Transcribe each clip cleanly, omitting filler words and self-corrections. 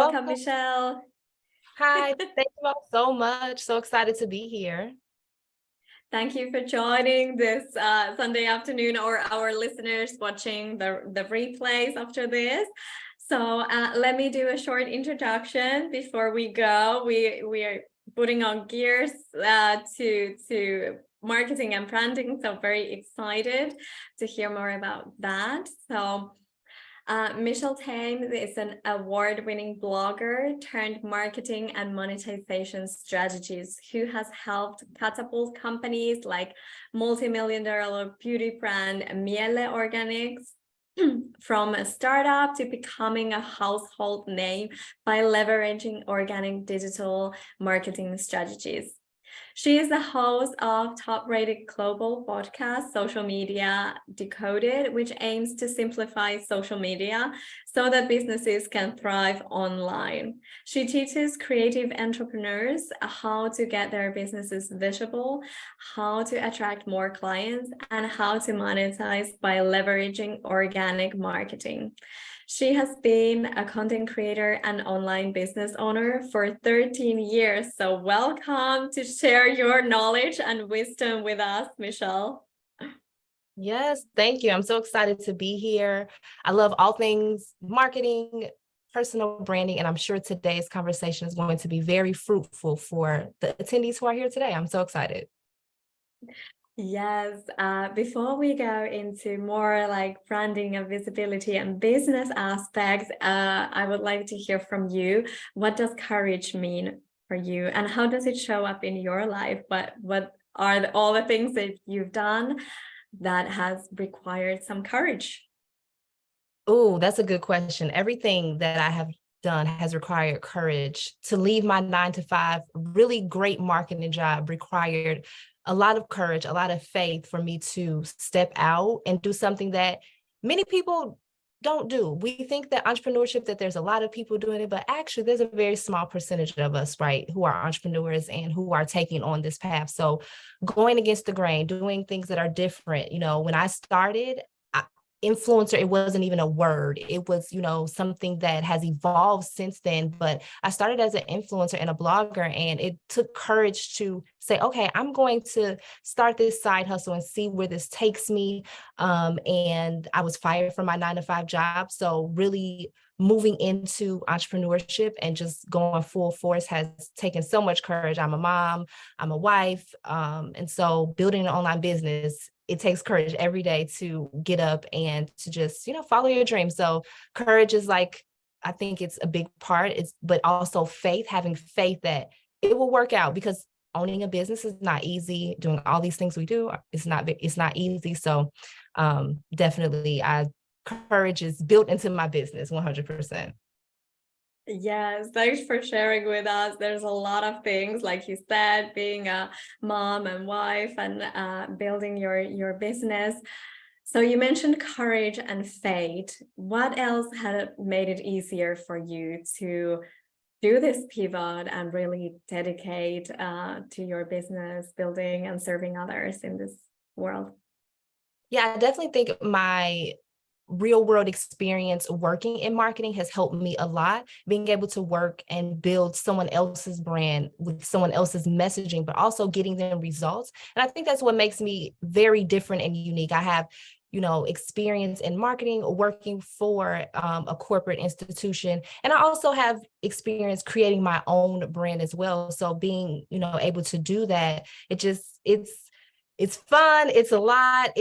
Welcome, Welcome. Michelle. Hi, thank you all so much. So excited to be here. Thank you for joining this Sunday afternoon, or our listeners watching the replays after this. So let me do a short introduction before we go. We are putting on gears to marketing and branding. So very excited to hear more about that. So MIELLE Thames is an award-winning blogger turned marketing and monetization strategist who has helped catapult companies like multi-million-dollar beauty brand MIELLE Organics from a startup to becoming a household name by leveraging organic digital marketing strategies. She is the host of top-rated global podcast, Social Media Decoded, which aims to simplify social media so that businesses can thrive online. She teaches creative entrepreneurs how to get their businesses visible, how to attract more clients, and how to monetize by leveraging organic marketing. She has been a content creator and online business owner for 13 years. So welcome to share your knowledge and wisdom with us, Michelle. Yes, thank you. I'm so excited to be here. I love all things marketing, personal branding, and I'm sure today's conversation is going to be very fruitful for the attendees who are here today. I'm so excited. Yes, before we go into more like branding and visibility and business aspects, I would like to hear from you. What does courage mean for you, and how does it show up in your life? What are all the things that you've done that has required some courage? Oh, that's a good question. Everything that I have done has required courage. To leave my 9 to 5, really great marketing job required a lot of courage, a lot of faith for me to step out and do something that many people don't do. We think that entrepreneurship, that there's a lot of people doing it, but actually there's a very small percentage of us, right, who are entrepreneurs and who are taking on this path. So going against the grain, doing things that are different. When I started, influencer, it wasn't even a word. It was, something that has evolved since then. But I started as an influencer and a blogger, and it took courage to say, okay, I'm going to start this side hustle and see where this takes me. And I was fired from my 9 to 5 job. So really moving into entrepreneurship and just going full force has taken so much courage. I'm a mom, I'm a wife. And so building an online business, it takes courage every day to get up and to just, follow your dreams. So courage is like, I think it's a big part, but also faith, having faith that it will work out, because owning a business is not easy. Doing all these things we do, it's not easy. So definitely courage is built into my business 100%. Yes, thanks for sharing with us. There's a lot of things, like you said, being a mom and wife and building your business. So you mentioned courage and faith. What else had made it easier for you to do this pivot and really dedicate to your business building and serving others in this world? Yeah, I definitely think my real world experience working in marketing has helped me a lot, being able to work and build someone else's brand with someone else's messaging, but also getting them results. And I think that's what makes me very different and unique. I have experience in marketing, working for a corporate institution. And I also have experience creating my own brand as well. So being, able to do that, it's fun. It's a lot.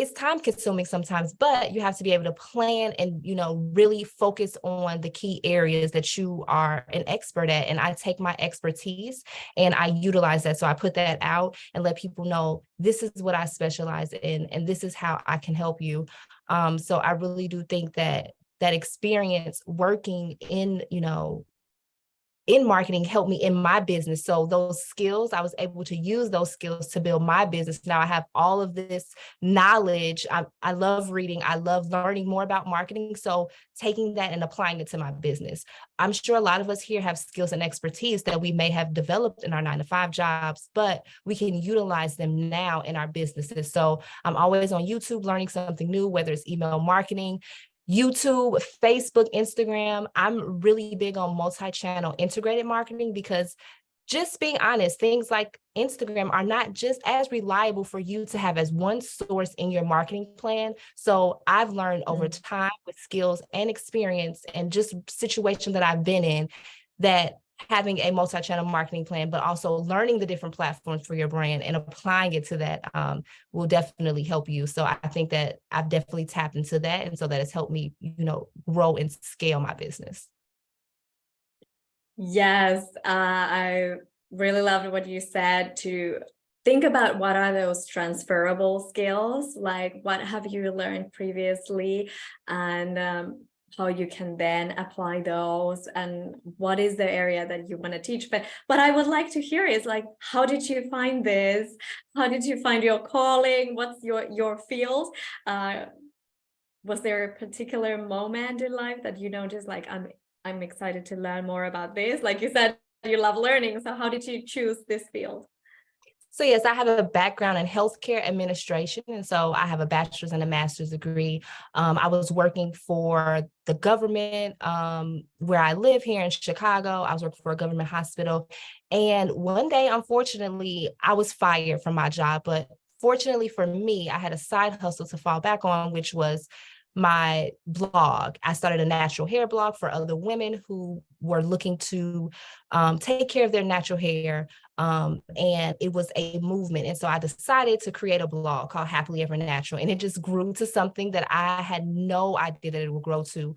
It's time consuming sometimes, but you have to be able to plan and, really focus on the key areas that you are an expert at. And I take my expertise and I utilize that. So I put that out and let people know this is what I specialize in and this is how I can help you. So I really do think that experience working in marketing helped me in my business. So those skills, I was able to use those skills to build my business. Now I have all of this knowledge. I love reading. I love learning more about marketing. So taking that and applying it to my business. I'm sure a lot of us here have skills and expertise that we may have developed in our 9 to 5 jobs, but we can utilize them now in our businesses. So I'm always on YouTube learning something new, whether it's email marketing, YouTube, Facebook, Instagram. I'm really big on multi-channel integrated marketing because just being honest, things like Instagram are not just as reliable for you to have as one source in your marketing plan. So I've learned over time with skills and experience and just situations that I've been in that having a multi-channel marketing plan, but also learning the different platforms for your brand and applying it to that will definitely help you. So I think that I've definitely tapped into that. And so that has helped me, grow and scale my business. Yes, I really loved what you said to think about what are those transferable skills, like what have you learned previously, and how you can then apply those, and what is the area that you want to teach. But I would like to hear is like, how did you find this? How did you find your calling? What's your field? Was there a particular moment in life that you noticed, like, I'm excited to learn more about this? Like you said, you love learning. So how did you choose this field? So yes, I have a background in healthcare administration. And so I have a bachelor's and a master's degree. I was working for the government where I live here in Chicago. I was working for a government hospital. And one day, unfortunately, I was fired from my job. But fortunately for me, I had a side hustle to fall back on, which was my blog. I started a natural hair blog for other women who were looking to take care of their natural hair. And it was a movement. And so I decided to create a blog called Happily Ever Natural. And it just grew to something that I had no idea that it would grow to.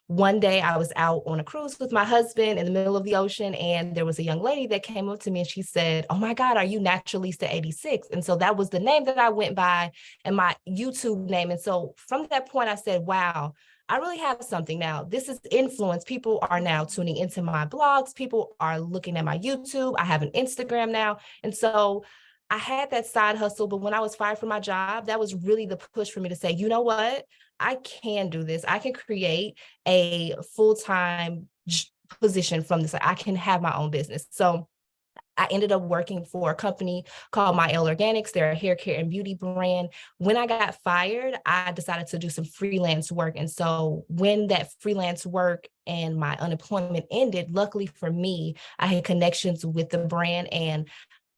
One day I was out on a cruise with my husband in the middle of the ocean, and there was a young lady that came up to me and she said, "Oh my God, are you Naturalista 86?" And so that was the name that I went by and my YouTube name. And so from that point, I said, wow, I really have something now. This is influence. People are now tuning into my blogs. People are looking at my YouTube. I have an Instagram now. And so I had that side hustle, but when I was fired from my job, that was really the push for me to say, you know what? I can do this. I can create a full-time position from this. I can have my own business. So I ended up working for a company called MIELLE Organics. They're a hair care and beauty brand. When I got fired, I decided to do some freelance work. And so when that freelance work and my unemployment ended, luckily for me, I had connections with the brand and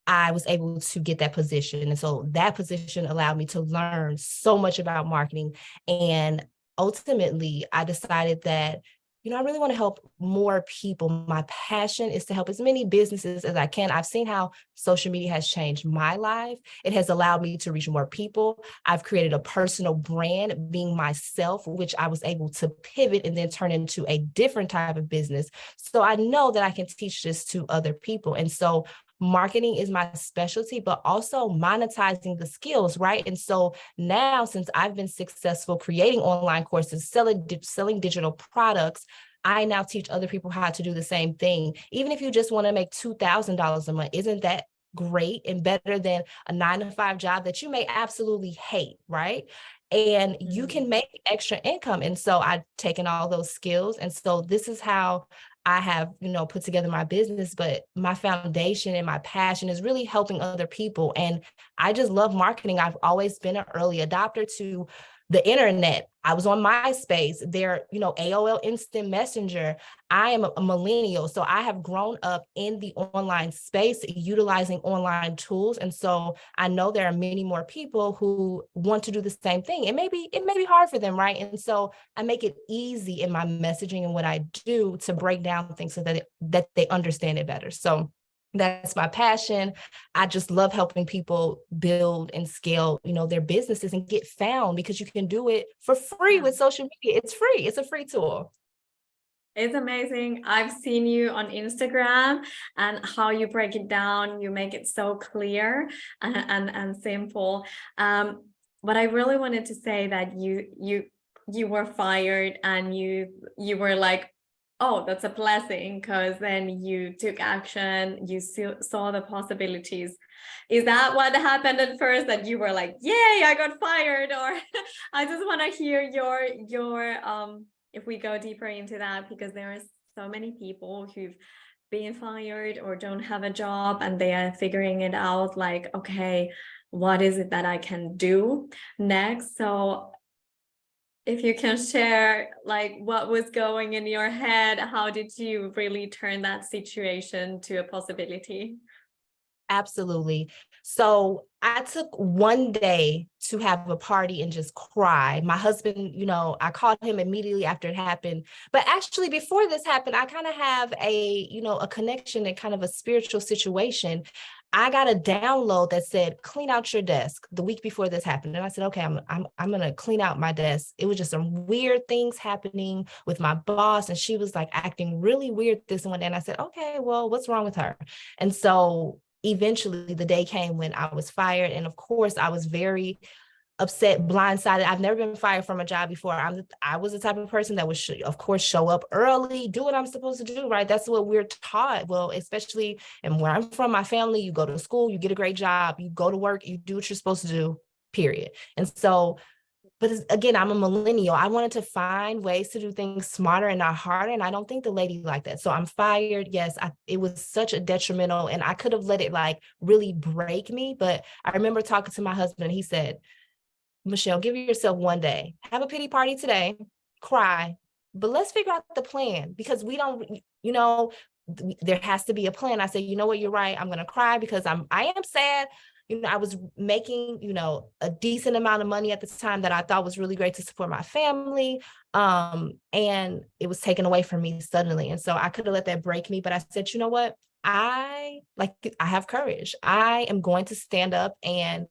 I was able to get that position. And so that position allowed me to learn so much about marketing. And ultimately, I decided that I really want to help more people. My passion is to help as many businesses as I can. I've seen how social media has changed my life. It has allowed me to reach more people. I've created a personal brand, being myself, which I was able to pivot and then turn into a different type of business. So I know that I can teach this to other people. And so marketing is my specialty, but also monetizing the skills, right? And so now, since I've been successful creating online courses, selling digital products, I now teach other people how to do the same thing. Even if you just want to make $2,000 a month, isn't that great and better than a 9-to-5 job that you may absolutely hate, right? And you can make extra income. And so I've taken all those skills. And so this is how I have, put together my business, but my foundation and my passion is really helping other people. And I just love marketing. I've always been an early adopter to the internet. I was on MySpace, AOL Instant Messenger. I am a millennial, so I have grown up in the online space utilizing online tools. And so I know there are many more people who want to do the same thing. It may be hard for them, right? And so I make it easy in my messaging and what I do to break down things so that they understand it better. So that's my passion. I just love helping people build and scale, their businesses and get found, because you can do it for free with social media. It's free. It's a free tool. It's amazing. I've seen you on Instagram and how you break it down. You make it so clear and simple. But I really wanted to say that you were fired and you were like, oh, that's a blessing, because then you took action, you saw the possibilities. Is that what happened at first, that you were like, yay, I got fired? Or I just want to hear your if we go deeper into that, because there are so many people who've been fired or don't have a job and they are figuring it out, like, okay, what is it that I can do next? So if you can share like what was going in your head, how did you really turn that situation to a possibility? Absolutely. So I took one day to have a party and just cry. My husband, I called him immediately after it happened. But actually, before this happened, I kind of have a connection and kind of a spiritual situation. I got a download that said, clean out your desk the week before this happened. And I said, okay, I'm going to clean out my desk. It was just some weird things happening with my boss. And she was like acting really weird this one day. And I said, okay, well, what's wrong with her? And so eventually the day came when I was fired. And of course, I was very upset, blindsided. I've never been fired from a job before. I was the type of person that would, of course, show up early, do what I'm supposed to do, right? That's what we're taught. Well, especially, and where I'm from, my family, you go to school, you get a great job, you go to work, you do what you're supposed to do, period. And so, but again, I'm a millennial. I wanted to find ways to do things smarter and not harder. And I don't think the lady like that. So I'm fired. Yes, it was such a detrimental, and I could have let it like really break me. But I remember talking to my husband, and he said, Michelle, give yourself one day, have a pity party today, cry, but let's figure out the plan, because we don't, there has to be a plan. I said, you know what, you're right. I'm going to cry because I am sad. I was making, a decent amount of money at the time that I thought was really great to support my family. And it was taken away from me suddenly. And so I could have let that break me, but I said, you know what? I have courage. I am going to stand up and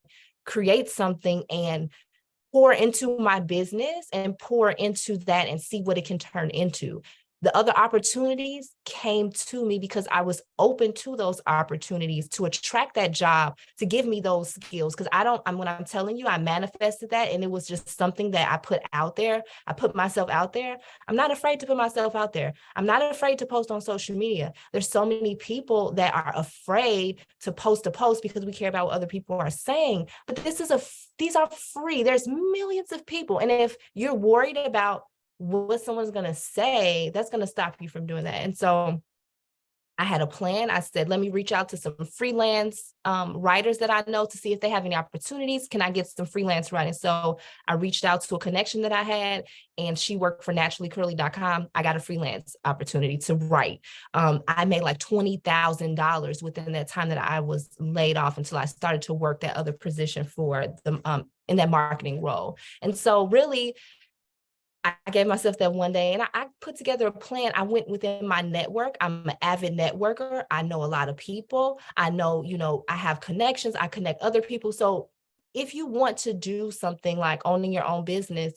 create something and pour into my business and pour into that and see what it can turn into. The other opportunities came to me because I was open to those opportunities to attract that job, to give me those skills. Because when I'm telling you, I manifested that, and it was just something that I put out there. I put myself out there. I'm not afraid to put myself out there. I'm not afraid to post on social media. There's so many people that are afraid to post a post because we care about what other people are saying. But these are free. There's millions of people. And if you're worried about what someone's going to say, that's going to stop you from doing that. And so I had a plan. I said, let me reach out to some freelance writers that I know to see if they have any opportunities. Can I get some freelance writing? So I reached out to a connection that I had, and she worked for naturallycurly.com. I got a freelance opportunity to write. I made like $20,000 within that time that I was laid off until I started to work that other position for the in that marketing role. And so really, I gave myself that one day, and I put together a plan. I went within my network. I'm an avid networker. I know a lot of people. I know, I have connections. I connect other people. So if you want to do something like owning your own business,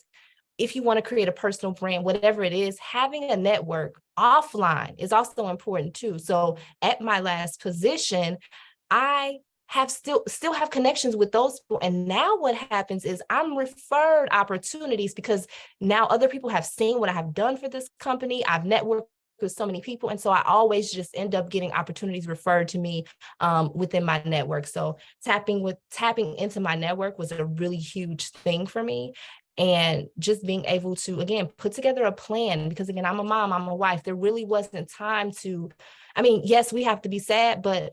if you want to create a personal brand, whatever it is, having a network offline is also important too. So at my last position, I have still have connections with those people. And now what happens is I'm referred opportunities because now other people have seen what I have done for this company. I've networked with so many people. And so I always just end up getting opportunities referred to me within my network. So tapping into my network was a really huge thing for me. And just being able to, again, put together a plan, because again, I'm a mom, I'm a wife. There really wasn't time to, yes, we have to be sad, but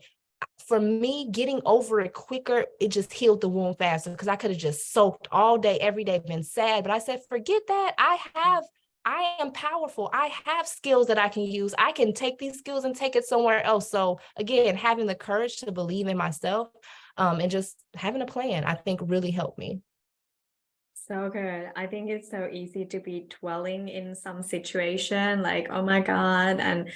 for me, getting over it quicker, it just healed the wound faster, because I could have just soaked all day, every day, been sad. But I said, forget that. I am powerful. I have skills that I can use. I can take these skills and take it somewhere else. So again, having the courage to believe in myself and just having a plan, I think really helped me. So good. I think it's so easy to be dwelling in some situation like, oh my God, and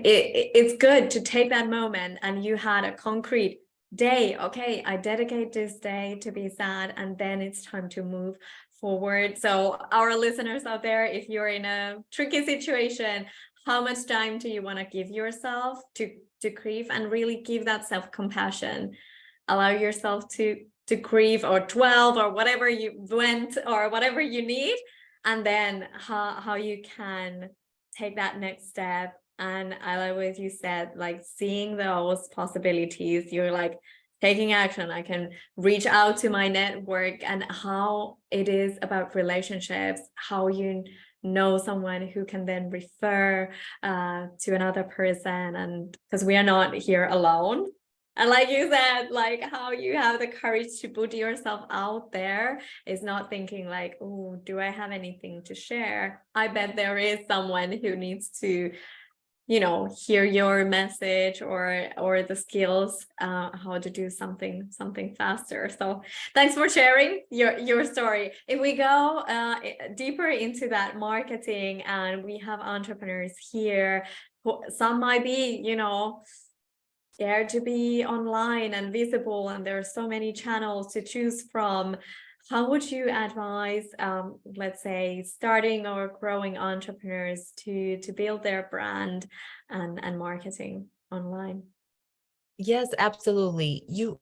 it's good to take that moment, and you had a concrete day. Okay, I dedicate this day to be sad, and then it's time to move forward. So our listeners out there, if you're in a tricky situation, how much time do you want to give yourself to grieve, and really give that self-compassion? Allow yourself to grieve, or 12, or whatever you went, or whatever you need, and then how you can take that next step. And I like what you said, like seeing those possibilities, you're like taking action. I can reach out to my network, and how it is about relationships, how you know someone who can then refer to another person. And because we are not here alone, And like you said, like how you have the courage to put yourself out there is not thinking like, oh, do I have anything to share? I bet there is someone who needs to, you know, hear your message or the skills how to do something faster. So thanks for sharing your story. If we go deeper into that marketing, and we have entrepreneurs here, some might be, you know, scared to be online and visible, and there are so many channels to choose from. How would you advise, let's say, starting or growing entrepreneurs to build their brand and marketing online? Yes, absolutely. You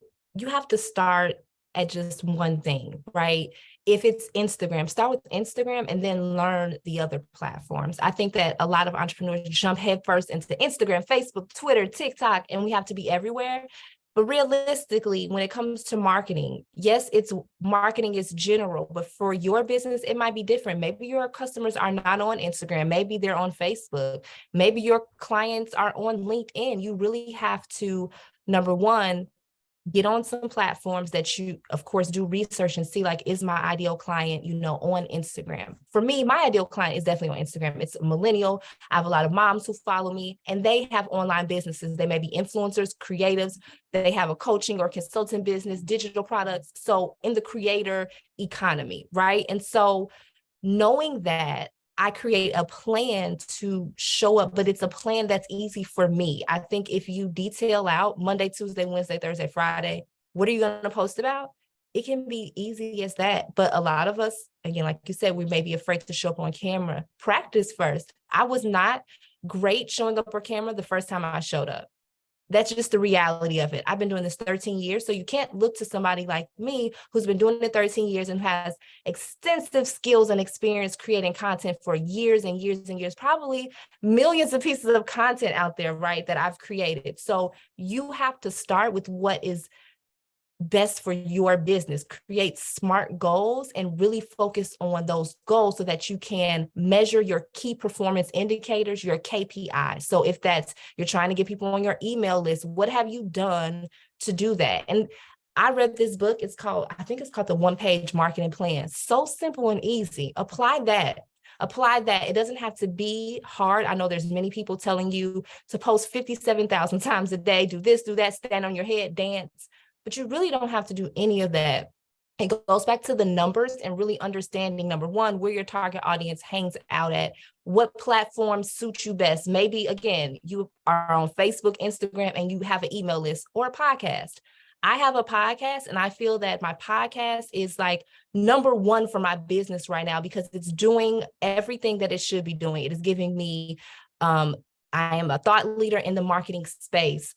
have to start at just one thing, right? If it's Instagram, start with Instagram and then learn the other platforms. I think that a lot of entrepreneurs jump headfirst into Instagram, Facebook, Twitter, TikTok, and we have to be everywhere. But realistically, when it comes to marketing, yes, it's marketing is general, but for your business, it might be different. Maybe your customers are not on Instagram, maybe they're on Facebook, maybe your clients are on LinkedIn. You really have to, number one, get on some platforms that you, of course, do research and see, like, is my ideal client, you know, on Instagram? For me, my ideal client is definitely on Instagram. It's a millennial. I have a lot of moms who follow me, and they have online businesses. They may be influencers, creatives. They have a coaching or consulting business, digital products. So in the creator economy, right? And so knowing that, I create a plan to show up, but it's a plan that's easy for me. I think if you detail out Monday, Tuesday, Wednesday, Thursday, Friday, what are you going to post about? It can be easy as that. But a lot of us, again, like you said, we may be afraid to show up on camera. Practice first. I was not great showing up on camera the first time I showed up. That's just the reality of it. I've been doing this 13 years. So you can't look to somebody like me who's been doing it 13 years and has extensive skills and experience creating content for years and years and years, probably millions of pieces of content out there, right, that I've created. So you have to start with what is best for your business. Create smart goals and really focus on those goals so that you can measure your key performance indicators, your KPIs. So if that's, you're trying to get people on your email list, what have you done to do that? And I read this book. I think it's called The One Page Marketing Plan. So simple and easy. Apply that. It doesn't have to be hard. I know there's many people telling you to post 57,000 times a day, do this, do that, stand on your head, dance. But you really don't have to do any of that. It goes back to the numbers and really understanding, number one, where your target audience hangs out at, what platforms suit you best. Maybe, again, you are on Facebook, Instagram, and you have an email list or a podcast. I have a podcast, and I feel that my podcast is like number one for my business right now because it's doing everything that it should be doing. It is giving me, I am a thought leader in the marketing space.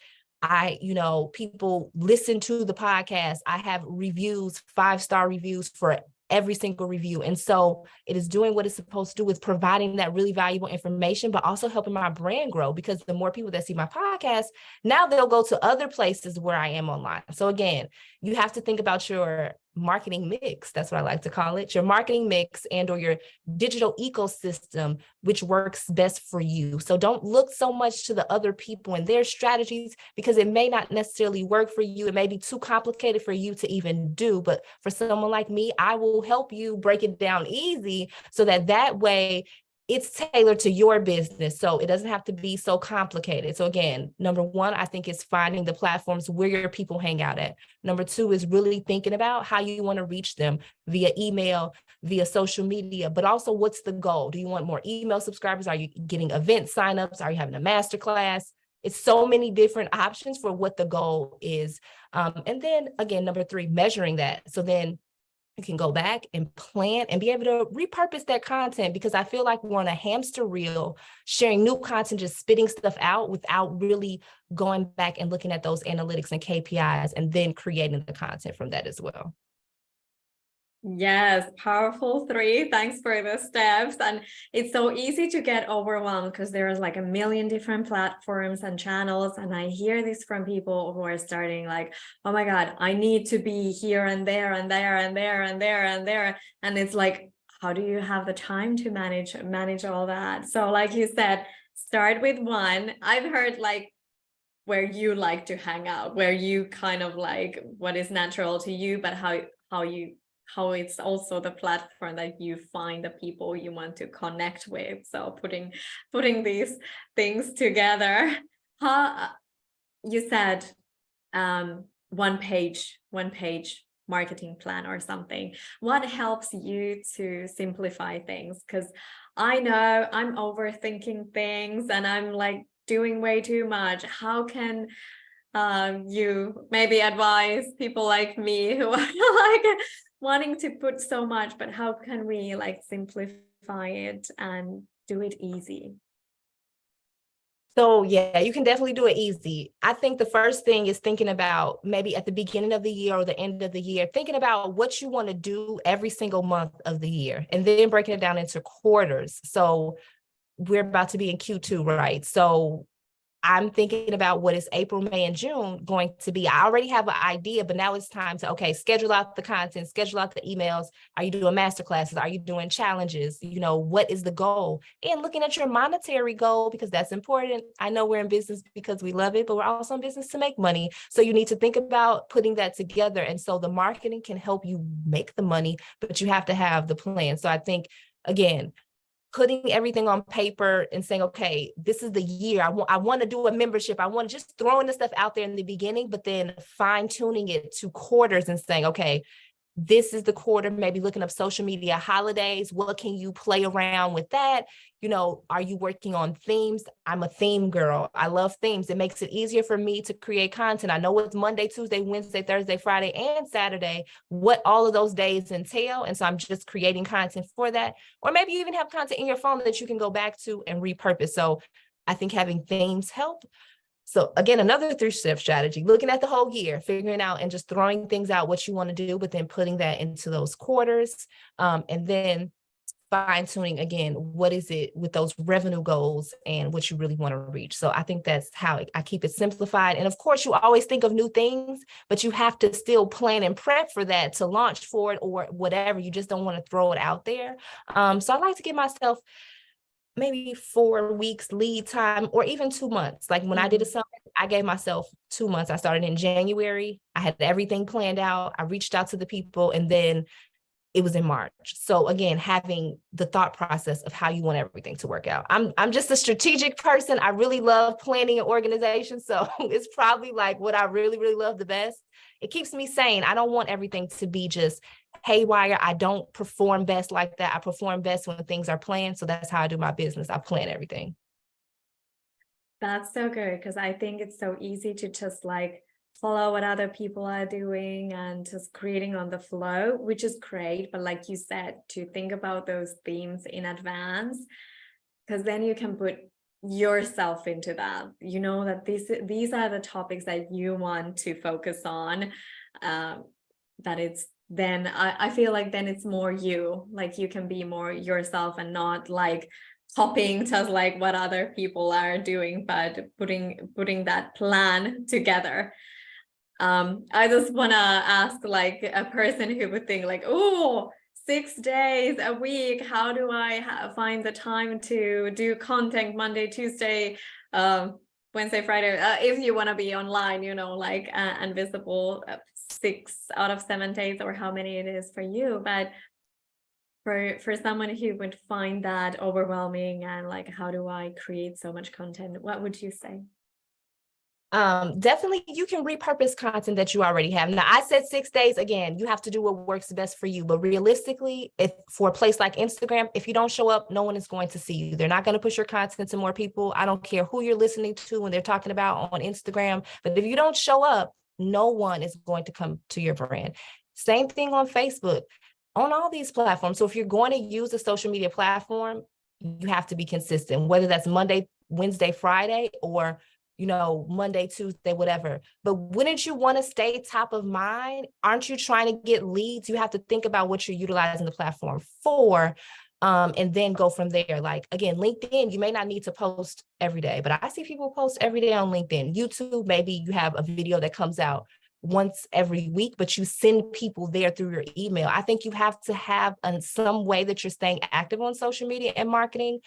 People listen to the podcast. I have reviews, 5-star reviews for every single review. And so it is doing what it's supposed to do with providing that really valuable information, but also helping my brand grow, because the more people that see my podcast, now they'll go to other places where I am online. So again, you have to think about your marketing mix. That's what I like to call it, your marketing mix and or your digital ecosystem, which works best for you. So don't look so much to the other people and their strategies, because it may not necessarily work for you. It may be too complicated for you to even do. But for someone like me, I will help you break it down easy so that way it's tailored to your business. So it doesn't have to be so complicated. So again, number one, I think is finding the platforms where your people hang out at. Number two is really thinking about how you want to reach them via email, via social media, but also what's the goal? Do you want more email subscribers? Are you getting event signups? Are you having a masterclass? It's so many different options for what the goal is. And then again, number three, measuring that. So then you can go back and plan and be able to repurpose that content, because I feel like we're on a hamster wheel, sharing new content, just spitting stuff out without really going back and looking at those analytics and KPIs and then creating the content from that as well. Yes, powerful 3. Thanks for the steps. And it's so easy to get overwhelmed because there's like a million different platforms and channels. And I hear this from people who are starting like, oh my God, I need to be here and there and there and there and there and there. And it's like, how do you have the time to manage all that? So like you said, start with one. I've heard like where you like to hang out, where you kind of like what is natural to you, but how it's also the platform that you find the people you want to connect with. So putting these things together. How you said one page marketing plan or something. What helps you to simplify things? Because I know I'm overthinking things and I'm like doing way too much. How can you maybe advise people like me who are like wanting to put so much, but how can we like simplify it and do it easy? So yeah, you can definitely do it easy. I think the first thing is thinking about maybe at the beginning of the year or the end of the year, thinking about what you want to do every single month of the year, and then breaking it down into quarters. So we're about to be in Q2, right? So I'm thinking about what is April, May, and June going to be. I already have an idea, but now it's time to, okay, schedule out the content, schedule out the emails. Are you doing master classes? Are you doing challenges? You know, what is the goal? And looking at your monetary goal, because that's important. I know we're in business because we love it, but we're also in business to make money. So you need to think about putting that together. And so the marketing can help you make the money, but you have to have the plan. So I think, again, putting everything on paper and saying, okay, this is the year. I want to do a membership. I want to just throwing the stuff out there in the beginning, but then fine tuning it to quarters and saying, okay, this is the quarter, maybe looking up social media holidays. What can you play around with that? You know, are you working on themes? I'm a theme girl. I love themes. It makes it easier for me to create content. I know it's Monday, Tuesday, Wednesday, Thursday, Friday, and Saturday, what all of those days entail. And so I'm just creating content for that. Or maybe you even have content in your phone that you can go back to and repurpose. So I think having themes help. So again, another 3-step strategy, looking at the whole year, figuring out and just throwing things out, what you want to do, but then putting that into those quarters. And then fine tuning again, what is it with those revenue goals and what you really want to reach. So I think that's how I keep it simplified. And of course, you always think of new things, but you have to still plan and prep for that to launch for it or whatever. You just don't want to throw it out there. So I like to give myself maybe 4 weeks lead time or even 2 months. Like when I did a summit, I gave myself 2 months. I started in January. I had everything planned out. I reached out to the people and then it was in March. So again, having the thought process of how you want everything to work out. I'm just a strategic person. I really love planning and organization. So it's probably like what I really, really love the best. It keeps me sane. I don't want everything to be just haywire. I don't perform best like that. I perform best when things are planned. So that's how I do my business. I plan everything. That's so good, because I think it's so easy to just like follow what other people are doing and just creating on the flow, which is great. But like you said, to think about those themes in advance, because then you can put yourself into that. You know that these are the topics that you want to focus on. That it's then I feel like then it's more you, like you can be more yourself and not like copying just like what other people are doing, but putting that plan together. I just want to ask like a person who would think like, oh, 6 days a week, how do I find the time to do content Monday, Tuesday, Wednesday, Friday, if you want to be online, you know, like and visible 6 out of 7 days or how many it is for you. But for someone who would find that overwhelming and like, how do I create so much content? What would you say? Definitely you can repurpose content that you already have. Now I said 6 days, again, you have to do what works best for you. But realistically, if for a place like Instagram, if you don't show up, no one is going to see you. They're not going to push your content to more people. I don't care who you're listening to when they're talking about on Instagram, but if you don't show up, no one is going to come to your brand. Same thing on Facebook, on all these platforms. So if you're going to use a social media platform, you have to be consistent, whether that's Monday, Wednesday, Friday, or you know, Monday, Tuesday, whatever. But wouldn't you want to stay top of mind? Aren't you trying to get leads? You have to think about what you're utilizing the platform for, and then go from there. Like, again, LinkedIn, you may not need to post every day, but I see people post every day on LinkedIn. YouTube, maybe you have a video that comes out once every week, but you send people there through your email. I think you have to have some way that you're staying active on social media and marketing.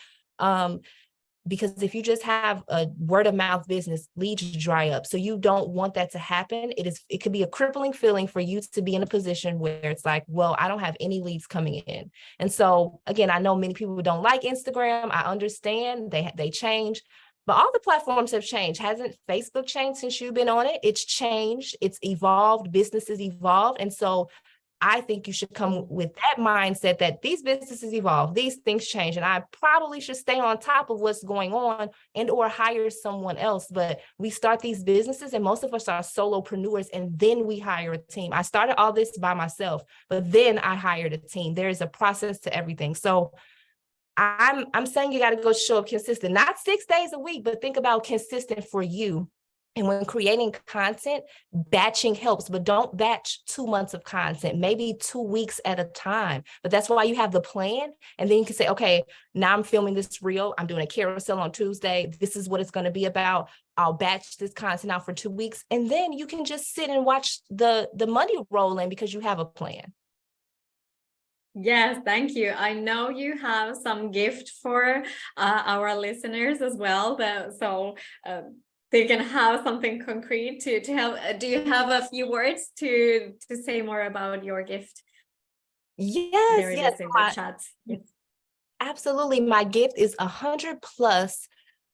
because if you just have a word of mouth business, leads dry up. So you don't want that to happen. It could be a crippling feeling for you to be in a position where it's like, well, I don't have any leads coming in. And so again, I know many people don't like Instagram. I understand they change, but all the platforms have changed. Hasn't Facebook changed since you've been on it? It's changed, it's evolved, businesses evolved. And so I think you should come with that mindset that these businesses evolve, these things change, and I probably should stay on top of what's going on and or hire someone else. But we start these businesses and most of us are solopreneurs, and then we hire a team. I started all this by myself, but then I hired a team. There is a process to everything. So I'm saying you got to go show up consistent, not 6 days a week, but think about consistent for you. And when creating content, batching helps, but don't batch 2 months of content, maybe 2 weeks at a time. But that's why you have the plan. And then you can say, okay, now I'm filming this reel. I'm doing a carousel on Tuesday. This is what it's going to be about. I'll batch this content out for 2 weeks. And then you can just sit and watch the money roll in because you have a plan. Yes, thank you. I know you have some gift for our listeners as well, so they can have something concrete to help. Do you have a few words to say more about your gift? Yes, there it yes. is in the chat. Yes. Absolutely. My gift is 100+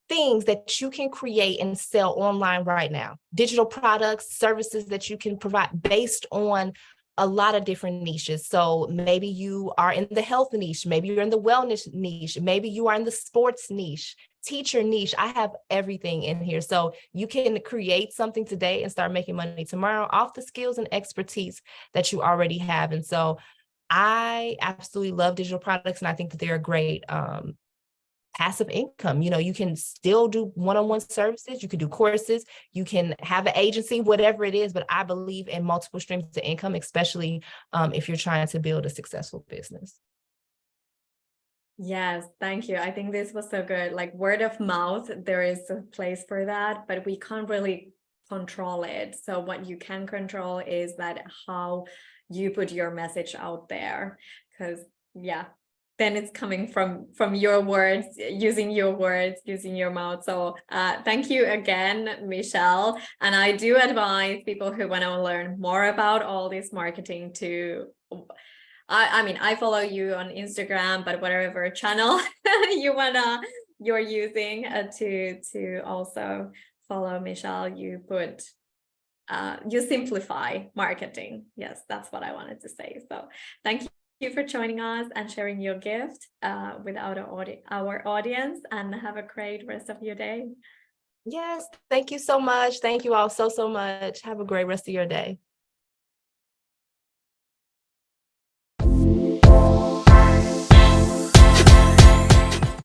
things that you can create and sell online right now. Digital products, services that you can provide based on a lot of different niches. So maybe you are in the health niche, maybe you're in the wellness niche, maybe you are in the sports niche, teacher niche. I have everything in here. So you can create something today and start making money tomorrow off the skills and expertise that you already have. And so I absolutely love digital products, and I think that they're a great passive income. You know, you can still do one-on-one services, you can do courses, you can have an agency, whatever it is, but I believe in multiple streams of income, especially if you're trying to build a successful business. Yes, thank you. I think this was so good. Like word of mouth, there is a place for that, but we can't really control it. So what you can control is that how you put your message out there, because yeah, then it's coming from your words, using your words, using your mouth. So thank you again, Michelle. And I do advise people who want to learn more about all this marketing to I mean, I follow you on Instagram, but whatever channel you're using to also follow Michelle, you simplify marketing. Yes, that's what I wanted to say. So thank you for joining us and sharing your gift with our audience, and have a great rest of your day. Yes, thank you so much. Thank you all so much. Have a great rest of your day.